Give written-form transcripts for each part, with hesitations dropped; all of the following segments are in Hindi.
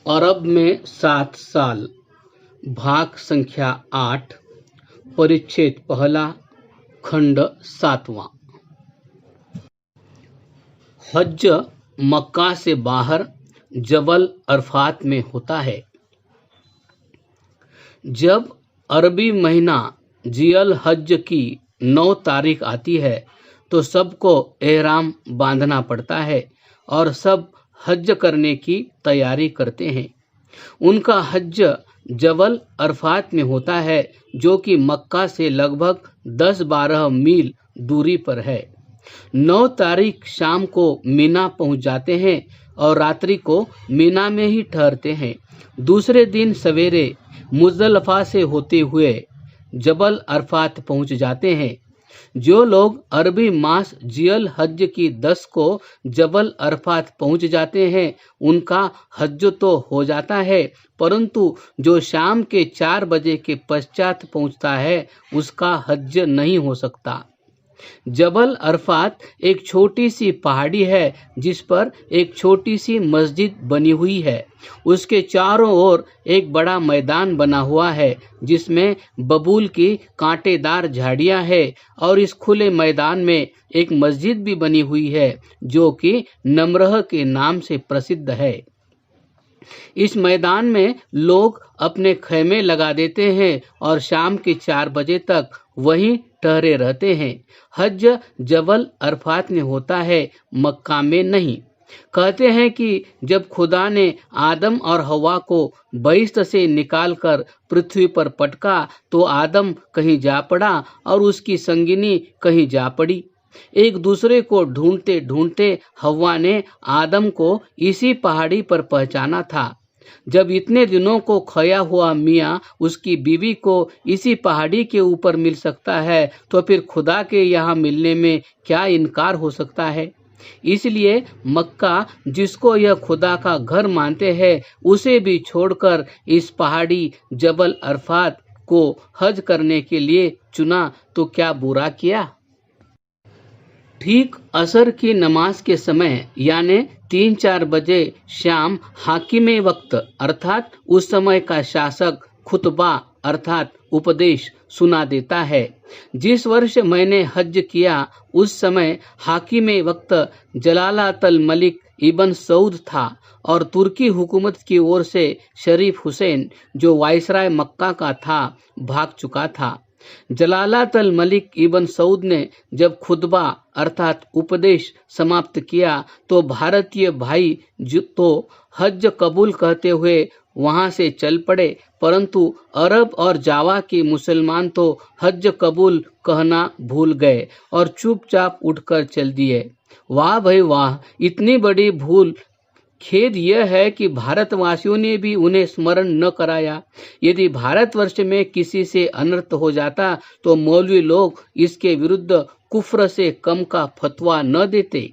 अरब में 7 साल, भाग संख्या 8, परिच्छेद पहला, खंड 7वां। हज मक्का से बाहर जबल अरफात में होता है। जब अरबी महीना जियल हज की 9 तारीख आती है तो सबको एहराम बांधना पड़ता है और सब हज करने की तैयारी करते हैं। उनका हज जबल अरफात में होता है, जो कि मक्का से लगभग 10-12 मील दूरी पर है। 9 तारीख शाम को मीना पहुंच जाते हैं और रात्रि को मीना में ही ठहरते हैं। दूसरे दिन सवेरे मुजदलिफा से होते हुए जबल अरफात पहुंच जाते हैं। जो लोग अरबी मास जियल हज की 10 को जबल अरफात पहुंच जाते हैं उनका हज तो हो जाता है, परंतु जो शाम के 4 बजे के पश्चात पहुंचता है उसका हज नहीं हो सकता। जबल अरफात एक छोटी सी पहाड़ी है जिस पर एक छोटी सी मस्जिद बनी हुई है। उसके चारों ओर एक बड़ा मैदान बना हुआ है जिसमें बबूल की कांटेदार झाड़ियां हैं और इस खुले मैदान में एक मस्जिद भी बनी हुई है जो कि नमरह के नाम से प्रसिद्ध है। इस मैदान में लोग अपने खैमे लगा देते हैं और शाम के 4 बजे तक वहीं ठहरे रहते हैं। हज जबल अरफात में होता है, मक्का में नहीं। कहते हैं कि जब खुदा ने आदम और हवा को बहिश्त से निकालकर पृथ्वी पर पटका तो आदम कहीं जा पड़ा और उसकी संगिनी कहीं जा पड़ी। एक दूसरे को ढूंढते ढूंढते हवा ने आदम को इसी पहाड़ी पर पहचाना था। जब इतने दिनों को खोया हुआ मियाँ उसकी बीवी को इसी पहाड़ी के ऊपर मिल सकता है तो फिर खुदा के यहाँ मिलने में क्या इनकार हो सकता है। इसलिए मक्का, जिसको यह खुदा का घर मानते हैं, उसे भी छोड़कर इस पहाड़ी जबल अरफात को हज करने के लिए चुना तो क्या बुरा किया। ठीक असर की नमाज के समय यानी 3-4 बजे शाम हाकिमे वक्त अर्थात उस समय का शासक खुतबा अर्थात उपदेश सुना देता है। जिस वर्ष मैंने हज किया उस समय हाकिमे वक्त जलालतल मलिक इबन सऊद था और तुर्की हुकूमत की ओर से शरीफ हुसैन, जो वायसराय मक्का का था, भाग चुका था। जलालतल मलिक इबन सऊद ने जब खुतबा अर्थात उपदेश समाप्त किया तो भारतीय भाई तो हज कबूल कहते हुए वहां से चल पड़े, परंतु अरब और जावा के मुसलमान तो हज कबूल कहना भूल गए और चुपचाप उठकर चल दिए। वाह भाई वाह, इतनी बड़ी भूल। खेद यह है कि भारतवासियों ने भी उन्हें स्मरण न कराया। यदि भारतवर्ष में किसी से अनर्थ हो जाता तो मौलवी लोग इसके विरुद्ध कुफ्र से कम का फतवा न देते।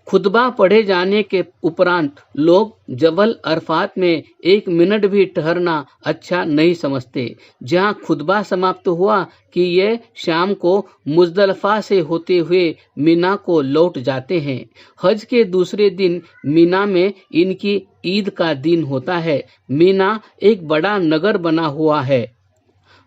खुतबा पढ़े जाने के उपरांत लोग जबल अरफात में 1 मिनट भी ठहरना अच्छा नहीं समझते। जहां खुतबा समाप्त हुआ कि ये शाम को मुजदलिफा से होते हुए मीना को लौट जाते हैं। हज के दूसरे दिन मीना में इनकी ईद का दिन होता है। मीना एक बड़ा नगर बना हुआ है।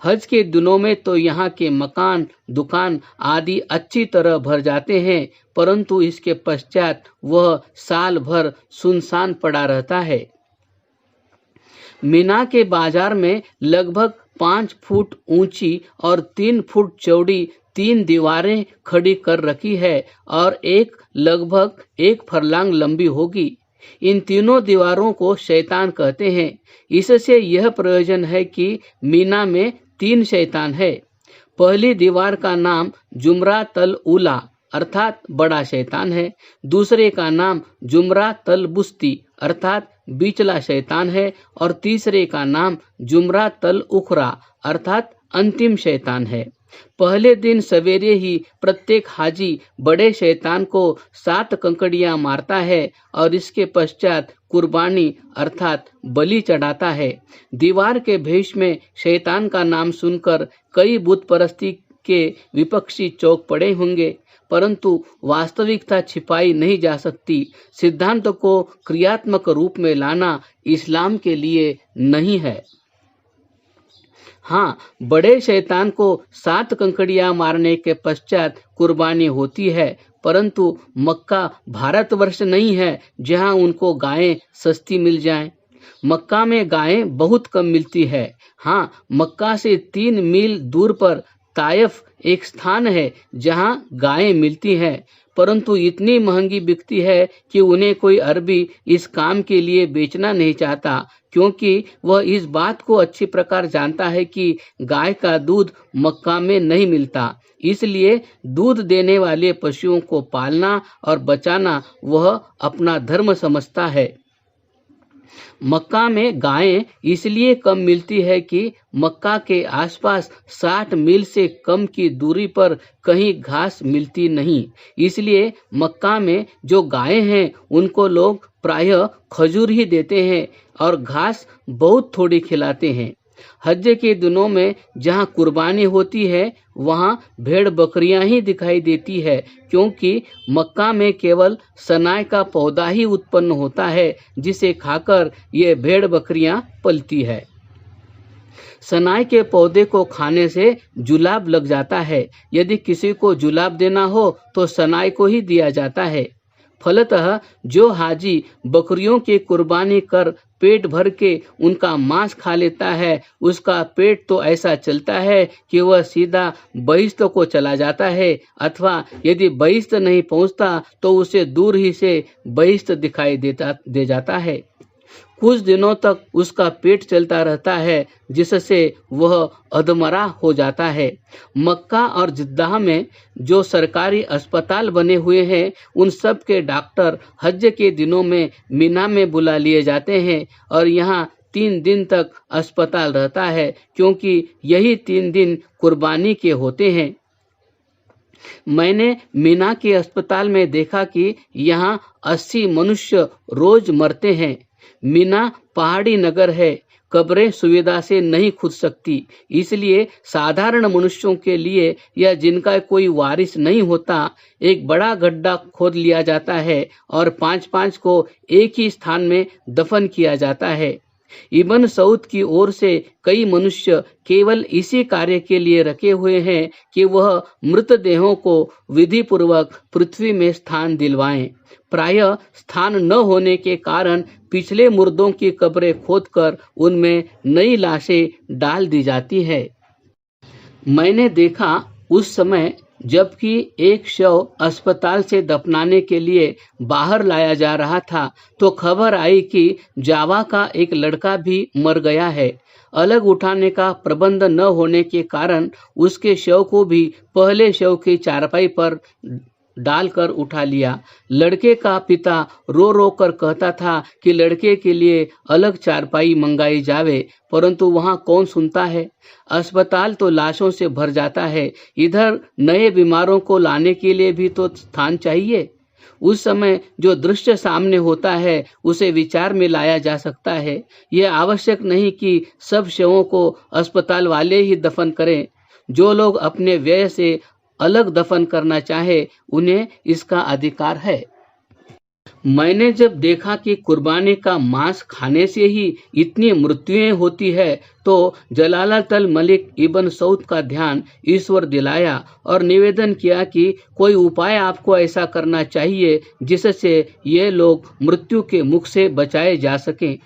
हज के दिनों में तो यहाँ के मकान, दुकान आदि अच्छी तरह भर जाते हैं, परंतु इसके पश्चात वह साल भर सुनसान पड़ा रहता है। मीना के बाजार में लगभग 5 फुट ऊंची और 3 फुट चौड़ी 3 दीवारें खड़ी कर रखी है और एक लगभग 1 फरलांग लंबी होगी। इन तीनों दीवारों को शैतान कहते हैं। इससे यह प्रयोजन है कि मीना में 3 शैतान है। पहली दीवार का नाम जुमरा तल उला अर्थात बड़ा शैतान है। दूसरे का नाम जुमरा तल बुस्ती अर्थात बीचला शैतान है और तीसरे का नाम जुमरा तल उखरा अर्थात अंतिम शैतान है। पहले दिन सवेरे ही प्रत्येक हाजी बड़े शैतान को 7 कंकड़ियां मारता है और इसके पश्चात कुर्बानी अर्थात बलि चढ़ाता है। दीवार के भेष में शैतान का नाम सुनकर कई बुत परस्ती के विपक्षी चौक पड़े होंगे, परंतु वास्तविकता छिपाई नहीं जा सकती। सिद्धांत को क्रियात्मक रूप में लाना इस्लाम के लिए नहीं है। हाँ, बड़े शैतान को 7 कंकड़ियां मारने के पश्चात कुर्बानी होती है, परंतु मक्का भारतवर्ष नहीं है जहां उनको गायें सस्ती मिल जाएं। मक्का में गायें बहुत कम मिलती है। हाँ, मक्का से 3 मील दूर पर ताइफ एक स्थान है जहां गायें मिलती हैं, परंतु इतनी महंगी बिकती है कि उन्हें कोई अरबी इस काम के लिए बेचना नहीं चाहता, क्योंकि वह इस बात को अच्छी प्रकार जानता है कि गाय का दूध मक्का में नहीं मिलता। इसलिए दूध देने वाले पशुओं को पालना और बचाना वह अपना धर्म समझता है। मक्का में गायें इसलिए कम मिलती है कि मक्का के आसपास 60 मील से कम की दूरी पर कहीं घास मिलती नहीं। इसलिए मक्का में जो गायें हैं उनको लोग प्रायः खजूर ही देते हैं और घास बहुत थोड़ी खिलाते हैं। हज के दिनों में जहां कुर्बानी होती है वहां भेड़ बकरियां ही दिखाई देती है, क्योंकि मक्का में केवल सनाय का पौधा ही उत्पन्न होता है जिसे खाकर ये भेड़ बकरियां पलती है। सनाय के पौधे को खाने से जुलाब लग जाता है। यदि किसी को जुलाब देना हो तो सनाय को ही दिया जाता है। फलतः जो हाजी बकरियों की कुर्बानी कर पेट भर के उनका मांस खा लेता है, उसका पेट तो ऐसा चलता है कि वह सीधा बहिश्त को चला जाता है, अथवा यदि बहिश्त नहीं पहुंचता तो उसे दूर ही से बहिश्त दिखाई दे जाता है। कुछ दिनों तक उसका पेट चलता रहता है, जिससे वह अधमरा हो जाता है। मक्का और जिद्दाह में जो सरकारी अस्पताल बने हुए हैं, उन सब के डॉक्टर हज के दिनों में मीना में बुला लिए जाते हैं और यहाँ 3 दिन तक अस्पताल रहता है, क्योंकि यही 3 दिन कुर्बानी के होते हैं। मैंने मीना के अस्पताल में देखा कि यहाँ 80 मनुष्य रोज मरते हैं। मीना पहाड़ी नगर है, कब्रें सुविधा से नहीं खुद सकती, इसलिए साधारण मनुष्यों के लिए या जिनका कोई वारिस नहीं होता, एक बड़ा गड्ढा खोद लिया जाता है और 5-5 को एक ही स्थान में दफन किया जाता है। इब्न सऊद की ओर से कई मनुष्य केवल इसी कार्य के लिए रखे हुए हैं कि वह मृतदेहों को विधि पूर्वक पृथ्वी में स्थान दिलवाएं। प्रायः स्थान न होने के कारण पिछले मुर्दों की कब्रें खोदकर उनमें नई लाशें डाल दी जाती है। मैंने देखा उस समय जबकि एक शव अस्पताल से दफनाने के लिए बाहर लाया जा रहा था, तो खबर आई कि जावा का एक लड़का भी मर गया है। अलग उठाने का प्रबंध न होने के कारण उसके शव को भी पहले शव की चारपाई पर डालकर उठा लिया। लड़के का पिता रो रो कर कहता था कि लड़के के लिए अलग चारपाई मंगाई जावे, परंतु वहां कौन सुनता है। अस्पताल तो लाशों से भर जाता है, इधर नए बीमारों को लाने के लिए भी तो स्थान चाहिए। उस समय जो दृश्य सामने होता है उसे विचार में लाया जा सकता है। यह आवश्यक नहीं कि सब शवों को अस्पताल वाले ही दफन करें। जो लोग अपने व्यय से अलग दफन करना चाहे, उन्हें इसका अधिकार है। मैंने जब देखा कि कुर्बानी का मांस खाने से ही इतनी मृत्युएं होती है, तो जलालतल मलिक इब्न सऊद का ध्यान ईश्वर दिलाया और निवेदन किया कि कोई उपाय आपको ऐसा करना चाहिए जिससे ये लोग मृत्यु के मुख से बचाए जा सकें।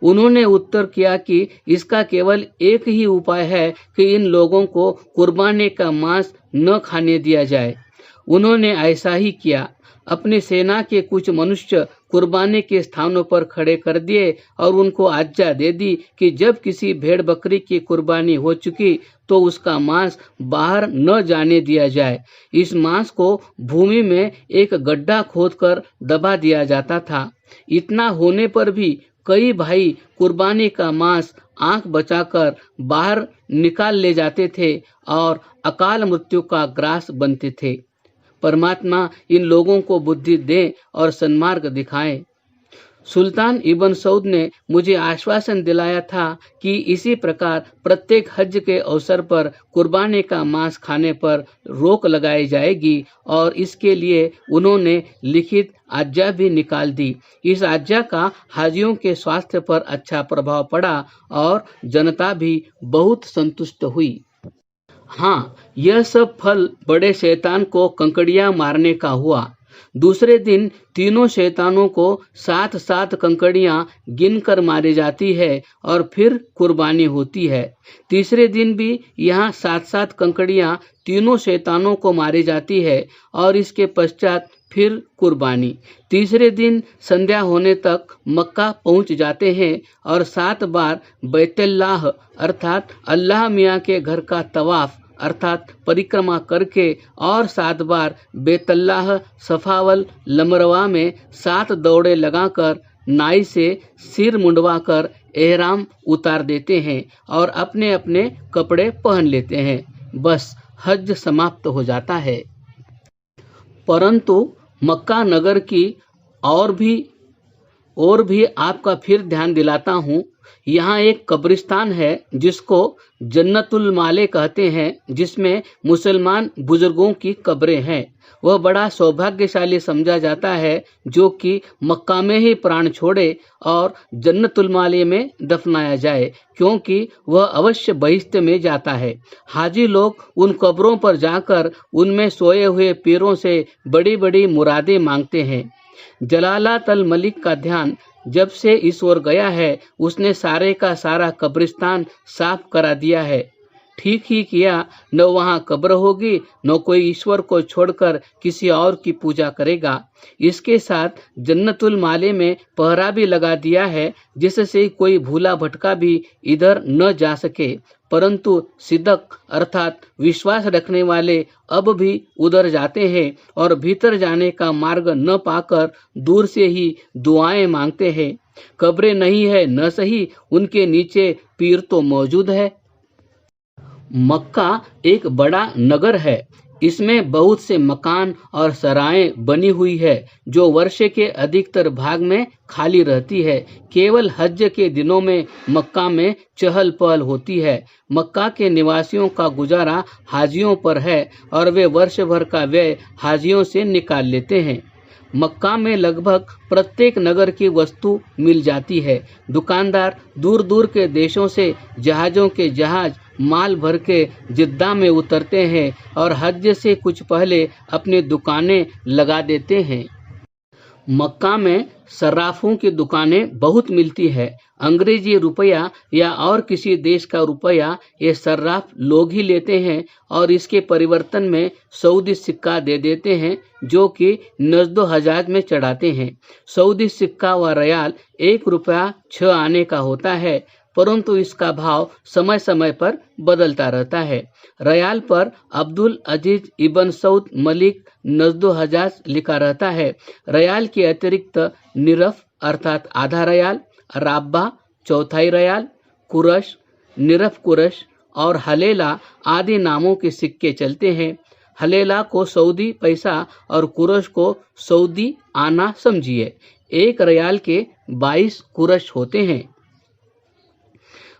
उन्होंने उत्तर किया कि इसका केवल एक ही उपाय है कि इन लोगों को कुर्बानी का मांस न खाने दिया जाए। उन्होंने ऐसा ही किया। अपनी सेना के कुछ मनुष्य कुर्बानी के स्थानों पर खड़े कर दिए और उनको आज्ञा दे दी कि जब किसी भेड़ बकरी की कुर्बानी हो चुकी तो उसका मांस बाहर न जाने दिया जाए। इस मांस को भूमि में एक गड्ढा खोदकर दबा दिया जाता था। इतना होने पर भी कई भाई कुर्बानी का मांस आंख बचाकर बाहर निकाल ले जाते थे और अकाल मृत्यु का ग्रास बनते थे। परमात्मा इन लोगों को बुद्धि दे और सन्मार्ग दिखाए। सुल्तान इब्न सऊद ने मुझे आश्वासन दिलाया था कि इसी प्रकार प्रत्येक हज के अवसर पर कुर्बानी का मांस खाने पर रोक लगाई जाएगी और इसके लिए उन्होंने लिखित आज्ञा भी निकाल दी। इस आज्ञा का हाजियों के स्वास्थ्य पर अच्छा प्रभाव पड़ा और जनता भी बहुत संतुष्ट हुई। हाँ, यह सब फल बड़े शैतान को कंकड़ियां मारने का हुआ। दूसरे दिन तीनों शैतानों को 7-7 कंकड़ियां गिनकर मारी जाती है और फिर कुर्बानी होती है। तीसरे दिन भी यहाँ 7-7 कंकड़ियां तीनों शैतानों को मारी जाती है और इसके पश्चात फिर कुर्बानी। तीसरे दिन संध्या होने तक मक्का पहुंच जाते हैं और 7 बार बैतुल्लाह अर्थात अल्लाह मियाँ के घर का तवाफ अर्थात परिक्रमा करके और 7 बार बैतुल्लाह सफावल लमरवा में 7 दौड़े लगाकर नाई से सिर मुंडवाकर एहराम उतार देते हैं और अपने अपने कपड़े पहन लेते हैं। बस हज समाप्त हो जाता है। परंतु मक्का नगर की और भी आपका फिर ध्यान दिलाता हूँ। यहाँ एक कब्रिस्तान है जिसको जन्नतुल माले कहते हैं, जिसमें मुसलमान बुजुर्गों की कब्रें हैं। वह बड़ा सौभाग्यशाली समझा जाता है जो कि मक्का में ही प्राण छोड़े और जन्नतुल माले में दफनाया जाए, क्योंकि वह अवश्य बहिश्त में जाता है। हाजी लोग उन कब्रों पर जाकर उनमें सोए हुए पीरों से बड़ी बड़ी मुरादें मांगते हैं। जलालत अल मलिक का ध्यान जब से इस ओर गया है, उसने सारे का सारा कब्रिस्तान साफ करा दिया है। ठीक ही किया, न वहाँ कब्र होगी, न कोई ईश्वर को छोड़कर किसी और की पूजा करेगा। इसके साथ जन्नतुल माले में पहरा भी लगा दिया है, जिससे कोई भूला भटका भी इधर न जा सके। परंतु सिदक अर्थात विश्वास रखने वाले अब भी उधर जाते हैं और भीतर जाने का मार्ग न पाकर दूर से ही दुआएं मांगते हैं। कब्रें नहीं है न सही, उनके नीचे पीर तो मौजूद है। मक्का एक बड़ा नगर है। इसमें बहुत से मकान और सराएं बनी हुई है जो वर्ष के अधिकतर भाग में खाली रहती है। केवल हज के दिनों में मक्का में चहल पहल होती है। मक्का के निवासियों का गुजारा हाजियों पर है और वे वर्ष भर का व्यय हाजियों से निकाल लेते हैं। मक्का में लगभग प्रत्येक नगर की वस्तु मिल जाती है। दुकानदार दूर दूर के देशों से जहाज़ों के जहाज माल भर के जिद्दा में उतरते हैं और हज से कुछ पहले अपनी दुकानें लगा देते हैं। मक्का में सर्राफों की दुकानें बहुत मिलती है। अंग्रेजी रुपया या और किसी देश का रुपया ये सर्राफ लोग ही लेते हैं और इसके परिवर्तन में सऊदी सिक्का दे देते हैं, जो कि नजदो हजाज में चढ़ाते हैं। सऊदी सिक्का व रियाल 1 रुपया 6 आने का होता है, परंतु इसका भाव समय समय पर बदलता रहता है। रियाल पर अब्दुल अजीज इब्न सऊद मलिक नजदो हजाज लिखा रहता है। रियाल के अतिरिक्त निरफ अर्थात आधा रियाल, राब्बा चौथाई रियाल, कुरश, निरफ कुरश और हलेला आदि नामों के सिक्के चलते हैं। हलेला को सऊदी पैसा और कुरश को सऊदी आना समझिए। 1 रियाल के 22 कुरश होते हैं।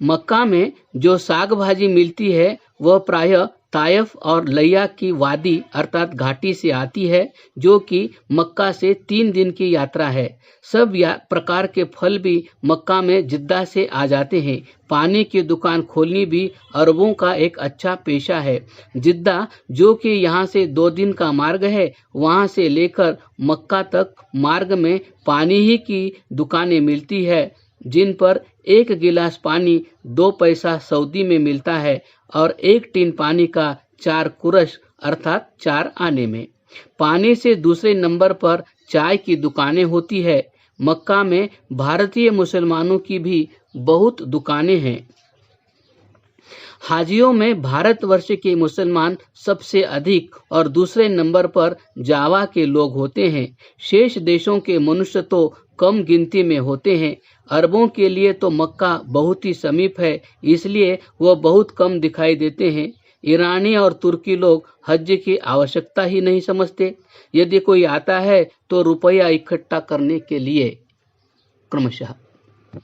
मक्का में जो साग भाजी मिलती है वह प्रायः तायफ और लैया की वादी अर्थात घाटी से आती है, जो कि मक्का से 3 दिन की यात्रा है। सब प्रकार के फल भी मक्का में जिद्दा से आ जाते हैं। पानी की दुकान खोलनी भी अरबों का एक अच्छा पेशा है। जिद्दा जो कि यहाँ से 2 दिन का मार्ग है, वहाँ से लेकर मक्का तक मार्ग में पानी ही की दुकानें मिलती है, जिन पर 1 गिलास पानी 2 पैसा सऊदी में मिलता है और 1 टीन पानी का 4 कुरश अर्थात 4 आने में। पानी से दूसरे नंबर पर चाय की दुकानें होती है। मक्का में भारतीय मुसलमानों की भी बहुत दुकानें हैं। हाजियों में भारतवर्ष के मुसलमान सबसे अधिक और दूसरे नंबर पर जावा के लोग होते हैं। शेष देशों के मनुष्य तो कम गिनती में होते हैं। अरबों के लिए तो मक्का बहुत ही समीप है, इसलिए वह बहुत कम दिखाई देते हैं। ईरानी और तुर्की लोग हज की आवश्यकता ही नहीं समझते। यदि कोई आता है तो रुपया इकट्ठा करने के लिए। क्रमशः।